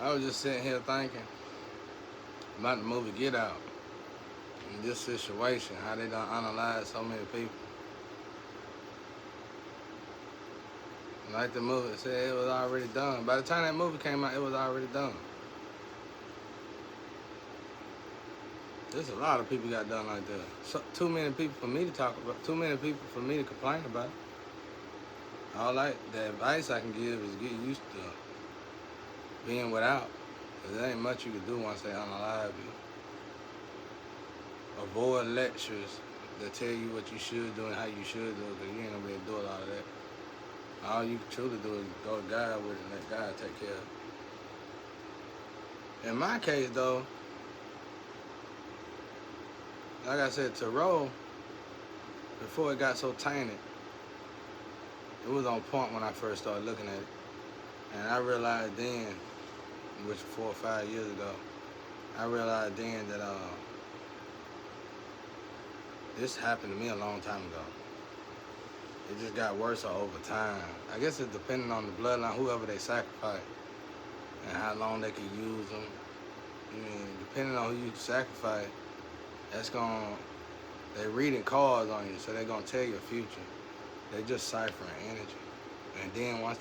I was just sitting here thinking about the movie Get Out and this situation, how they done analyze so many people. Like the movie said, it was already done. By the time that movie came out, it was already done. There's a lot of people got done like that. So, too many people for me to talk about. Too many people for me to complain about. The advice I can give is get used to being without. Cause there ain't much you can do once they unalive you. Avoid lectures that tell you what you should do and how you should do it, cause you ain't gonna be able to do a lot of that. All you can truly do is go to God with it and let God take care of it. In my case though, like I said, Tarot, before it got so tainted, it was on point when I first started looking at it. And I realized then, which 4 or 5 years ago, I realized then that this happened to me a long time ago. It just got worse over time. I guess it's depending on the bloodline, whoever they sacrifice, and how long they can use them. I mean, depending on who you sacrifice, they reading cards on you, so they're gonna tell your future. They just ciphering energy. And then once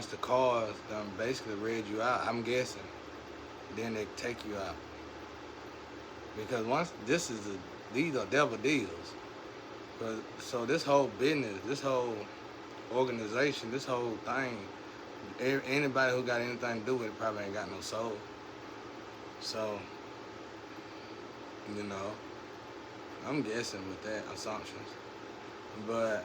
the cards done basically read you out, I'm guessing, then they take you out. Because these are devil deals. So this whole business, this whole organization, this whole thing, anybody who got anything to do with it probably ain't got no soul. So, I'm guessing with that assumptions. But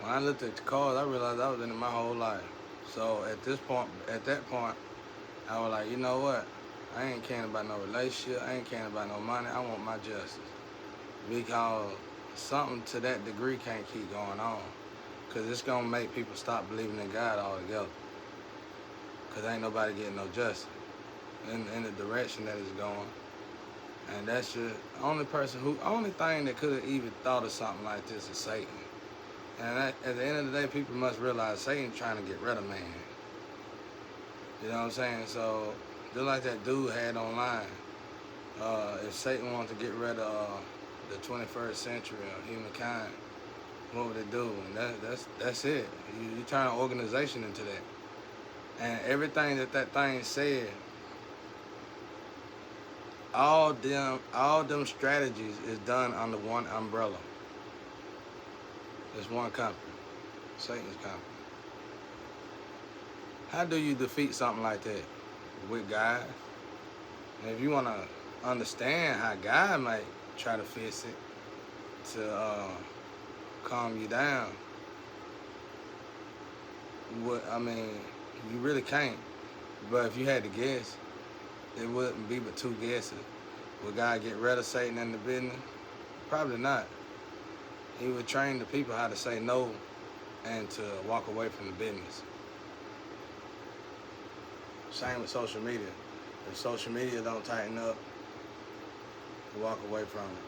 when I looked at the cards, I realized I was in it my whole life. So at that point, I was like, you know what? I ain't caring about no relationship. I ain't caring about no money. I want my justice. Because something to that degree can't keep going on. Because it's going to make people stop believing in God altogether. Because ain't nobody getting no justice in the direction that it's going. And that's just only thing that could have even thought of something like this is Satan. And at the end of the day, people must realize Satan's trying to get rid of man. You know what I'm saying? So, just like that dude had online, if Satan wants to get rid of the 21st century of humankind, what would it do? And that's it. You turn an organization into that. And everything that thing said, all them strategies is done under one umbrella. It's one company, Satan's company. How do you defeat something like that? With God? And if you want to understand how God might try to fix it to calm you down, you really can't. But if you had to guess, it wouldn't be but two guesses. Would God get rid of Satan in the business? Probably not. He would train the people how to say no and to walk away from the business. Same with social media. If social media don't tighten up, you walk away from it.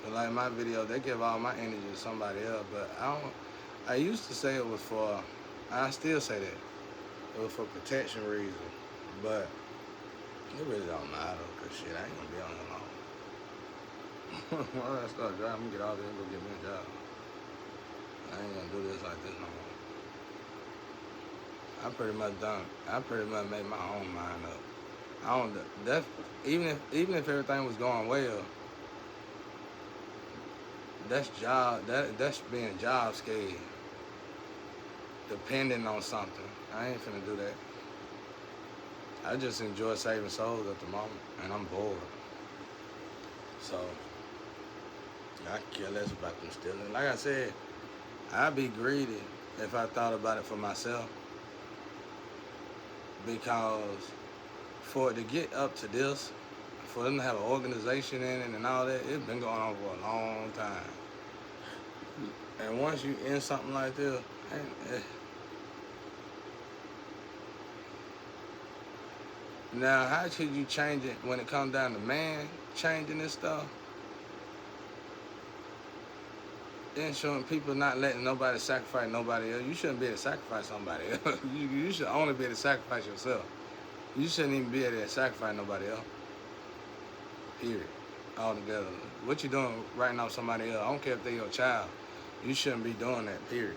But like my video, they give all my energy to somebody else, but I used to say it was I still say that. It was for protection reasons, but it really don't matter, cause shit, I ain't gonna be on it long. Once I start driving, I'm gonna get out there and go get me a job. I ain't gonna do this like this no more. I'm pretty much done. I pretty much made my own mind up. Even if everything was going well, that's being job scared. Depending on something. I ain't finna do that. I just enjoy saving souls at the moment, and I'm bored. So, I care less about them stealing. Like I said, I'd be greedy if I thought about it for myself. Because for it to get up to this, for them to have an organization in it and all that, it's been going on for a long time. And once you in something like this, now how should you change it when it comes down to man changing this stuff? ensuring people not letting nobody sacrifice nobody else. You shouldn't be able to sacrifice somebody else. You should only be able to sacrifice yourself. You shouldn't even be able to sacrifice nobody else. Period. Altogether. What you doing right now with somebody else? I don't care if they're your child. You shouldn't be doing that, period.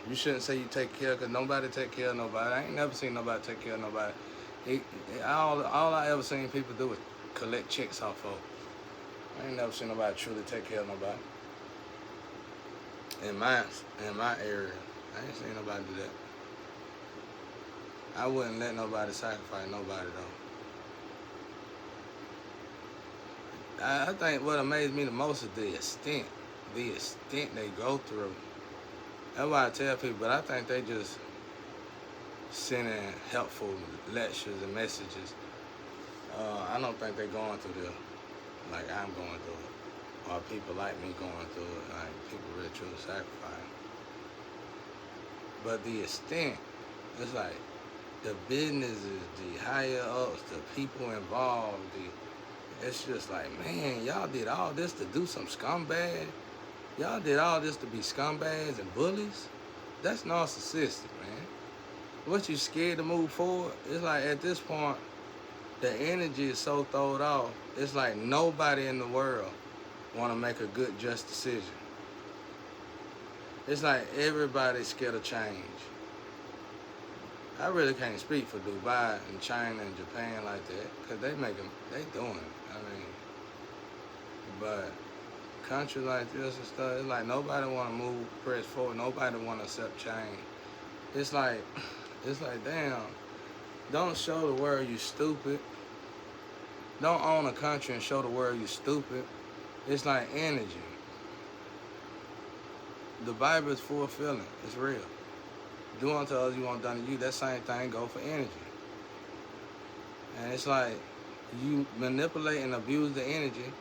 You shouldn't say you take care, because nobody take care of nobody. I ain't never seen nobody take care of nobody. All I ever seen people do is collect checks off of. I ain't never seen nobody truly take care of nobody. In my area, I ain't seen nobody do that. I wouldn't let nobody sacrifice nobody though. I think what amazed me the most is the extent they go through. That's why I tell people, but I think they just sending helpful lectures and messages. I don't think they're going through this like I'm going through it, or people like me going through it, like people really truly sacrifice. But the extent, it's like the businesses, the higher ups, the people involved, it's just like, man, y'all did all this to do some scumbag. Y'all did all this to be scumbags and bullies. That's narcissistic, man. What, you scared to move forward? It's like at this point, the energy is so thrown off. It's like nobody in the world want to make a good, just decision. It's like everybody's scared of change. I really can't speak for Dubai and China and Japan like that, because they doing it. I mean, but countries like this and stuff, it's like nobody want to move, press forward. Nobody want to accept change. It's like, damn, don't show the world you stupid. Don't own a country and show the world you stupid. It's like energy. The Bible is full of feeling. It's real. Do unto others you want done to you. That same thing go for energy. And it's like you manipulate and abuse the energy,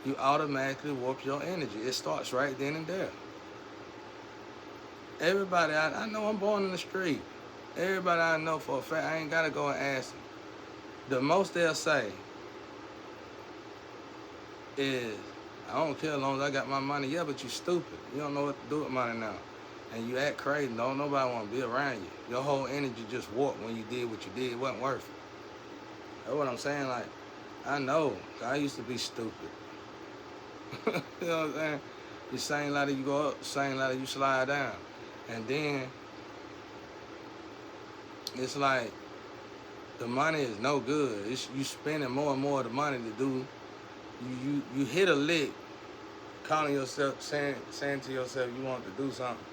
you automatically warp your energy. It starts right then and there. Everybody, I know I'm born in the street. Everybody I know for a fact, I ain't got to go and ask them. The most they'll say is, I don't care as long as I got my money. Yeah, but you stupid. You don't know what to do with money now. And you act crazy. Don't nobody want to be around you. Your whole energy just warped when you did what you did. It wasn't worth it. That's what I'm saying. Like, I know. I used to be stupid. You know what I'm saying? You same ladder you go up, same ladder you slide down. And then, it's like, the money is no good. You spending more and more of the money to do. You hit a lick, calling yourself, saying to yourself you want to do something.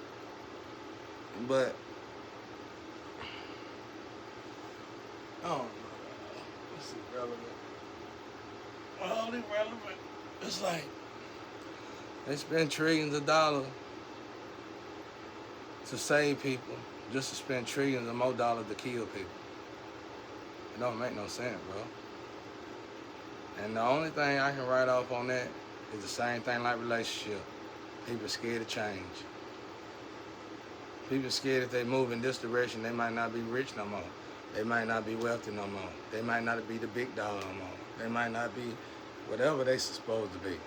But, oh, it's irrelevant. All irrelevant. It's like, they spend trillions of dollars to save people, just to spend trillions of more dollars to kill people. It don't make no sense, bro. And the only thing I can write off on that is the same thing like relationship. People scared to change. People scared if they move in this direction, they might not be rich no more. They might not be wealthy no more. They might not be the big dog no more. They might not be whatever they supposed to be.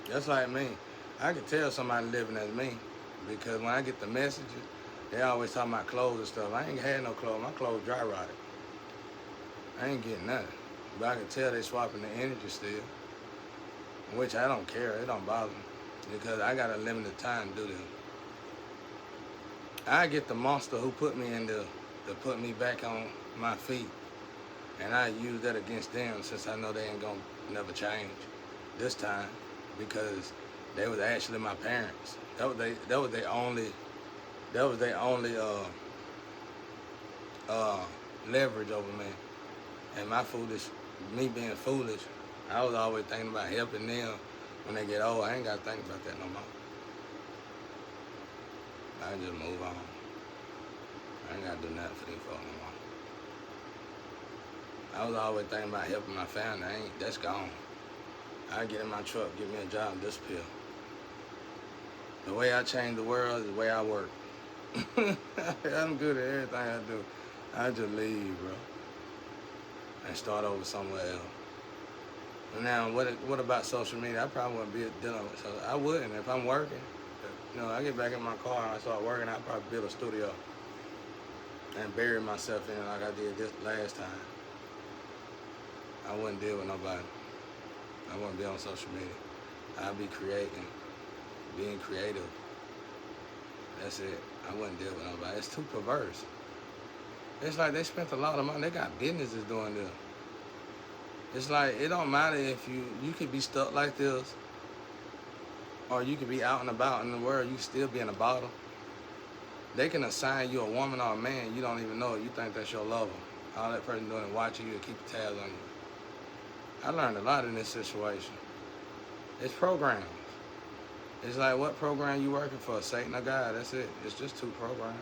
Just like me. I can tell somebody living as me, because when I get the messages, they always talking about clothes and stuff. I ain't had no clothes. My clothes dry rotted. I ain't getting nothing. But I can tell they swapping the energy still, which I don't care. It don't bother me, because I got a limited time to do this. I get the monster who put me in there to put me back on my feet, and I use that against them, since I know they ain't gonna never change this time, because they was actually my parents. That was their only leverage over me. And me being foolish, I was always thinking about helping them when they get old. I ain't got to think about that no more. I just move on. I ain't got to do nothing for these folks no more. I was always thinking about helping my family. That's gone. I get in my truck, get me a job, and disappear. The way I change the world is the way I work. I'm good at everything I do. I just leave, bro, and start over somewhere else. Now, what about social media? I probably wouldn't be dealing with. So I wouldn't if I'm working. I get back in my car and I start working. I'd probably build a studio and bury myself in it like I did this last time. I wouldn't deal with nobody. I wouldn't be on social media. I'd be creating, being creative. That's it. I wouldn't deal with nobody. It's too perverse. It's like they spent a lot of money. They got businesses doing this. It's like it don't matter if you could be stuck like this, or you could be out and about in the world. You still be in a bottle. They can assign you a woman or a man. You don't even know it. You think that's your lover. All that person doing is watching you and keep tabs on you. I learned a lot in this situation. It's programs. It's like, what program you working for? Satan or God? That's it. It's just two programs.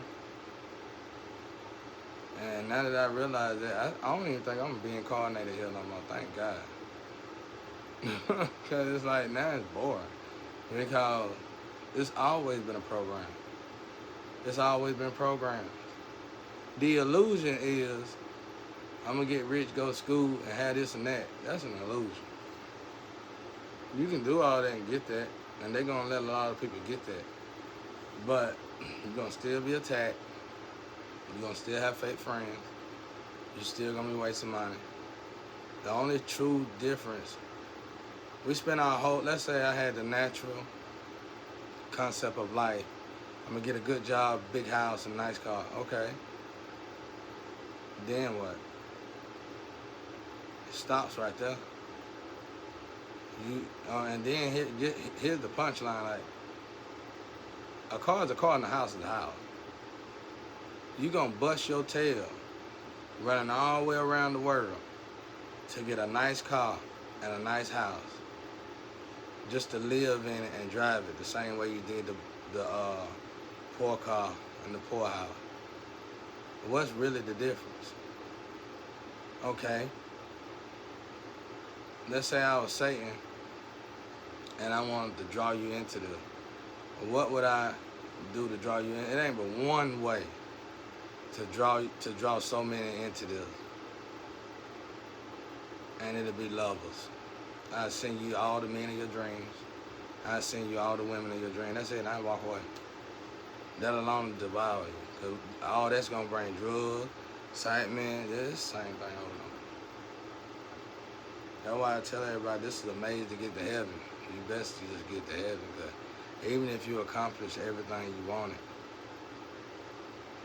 And now that I realize that, I don't even think I'm being coordinated here no more. Thank God. Because it's like, now it's boring. Because it's always been a program. It's always been programmed. The illusion is, I'm going to get rich, go to school, and have this and that. That's an illusion. You can do all that and get that, and they're going to let a lot of people get that. But you're going to still be attacked. You're going to still have fake friends. You're still going to be wasting money. The only true difference, we spend our whole, let's say I had the natural concept of life. I'm going to get a good job, big house, and nice car. Okay. Then what? It stops right there. And then here's the punchline. Like, a car is a car and a house is a house. You gonna bust your tail running all the way around the world to get a nice car and a nice house just to live in it and drive it the same way you did the poor car and the poor house. What's really the difference? Okay. Let's say I was Satan and I wanted to draw you into this. What would I do to draw you in? It ain't but one way to draw so many into this. And it'll be lovers. I send you all the men of your dreams. I send you all the women of your dreams. That's it, and I walk away. That alone will devour you. Because all that's going to bring drugs, excitement, it's the same thing over and over. That's why I tell everybody this is a maze to get to heaven. You best to just get to heaven. Because even if you accomplish everything you wanted,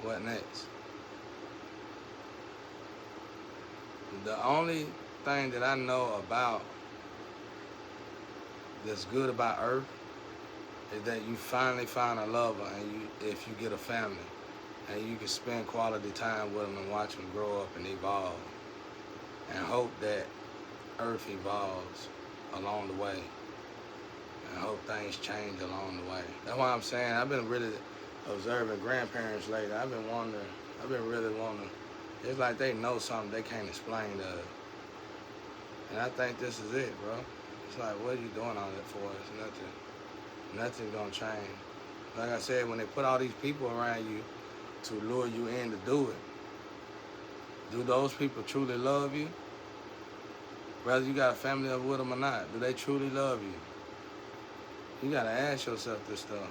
what next? The only thing that I know about that's good about Earth is that you finally find a lover, and if you get a family, and you can spend quality time with them and watch them grow up and evolve, and hope that Earth evolves along the way, and hope things change along the way. That's why I'm saying I've been really observing grandparents lately. I've been really wondering. It's like they know something they can't explain to us. And I think this is it, bro. It's like, what are you doing all that for? It's nothing. Nothing's gonna change. Like I said, when they put all these people around you to lure you in to do it, do those people truly love you? Whether you got a family up with them or not, do they truly love you? You gotta ask yourself this stuff.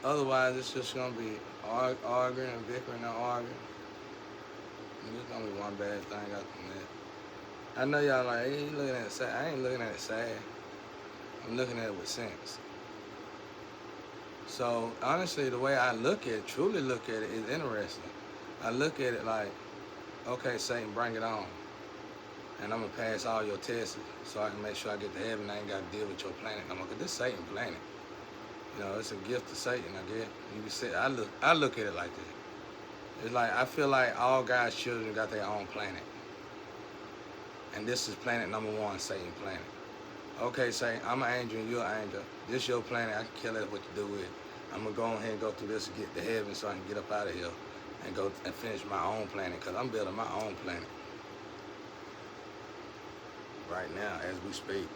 Otherwise, it's just gonna be arguing and bickering and arguing. And it's gonna be one bad thing after that. I know y'all like, hey, you looking at it sad. I ain't looking at it sad. I'm looking at it with sense. So honestly, the way I truly look at it is interesting. I look at it like, okay, Satan, bring it on. And I'm gonna pass all your tests so I can make sure I get to heaven. I ain't gotta deal with your planet no more. Cause this Satan planet. You know, it's a gift to Satan, I guess. You can say, I look at it like this. It's like, I feel like all God's children got their own planet. And this is planet number 1, Satan planet. Okay, Satan, I'm an angel and you're an angel. This your planet, I can kill it what you do with it. I'm gonna go ahead and go through this and get to heaven so I can get up out of here and go and finish my own planet, because I'm building my own planet. Right now, as we speak.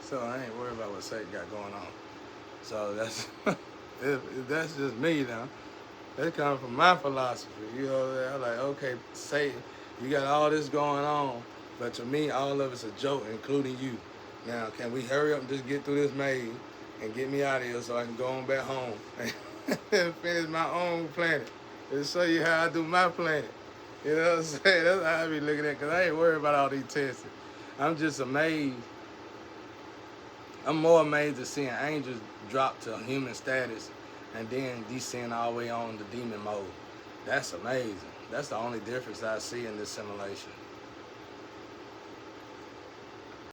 So I ain't worried about what Satan got going on. So that's just me now. That comes from my philosophy. You know, I'm like, okay, Satan, you got all this going on. But to me, all of it's a joke, including you. Now, can we hurry up and just get through this maze and get me out of here so I can go on back home and finish my own planet and show you how I do my planet? You know what I'm saying? That's how I be looking at it, because I ain't worried about all these tests. I'm just amazed. I'm more amazed at seeing angels drop to human status and then descend all the way on the demon mode. That's amazing. That's the only difference I see in this simulation.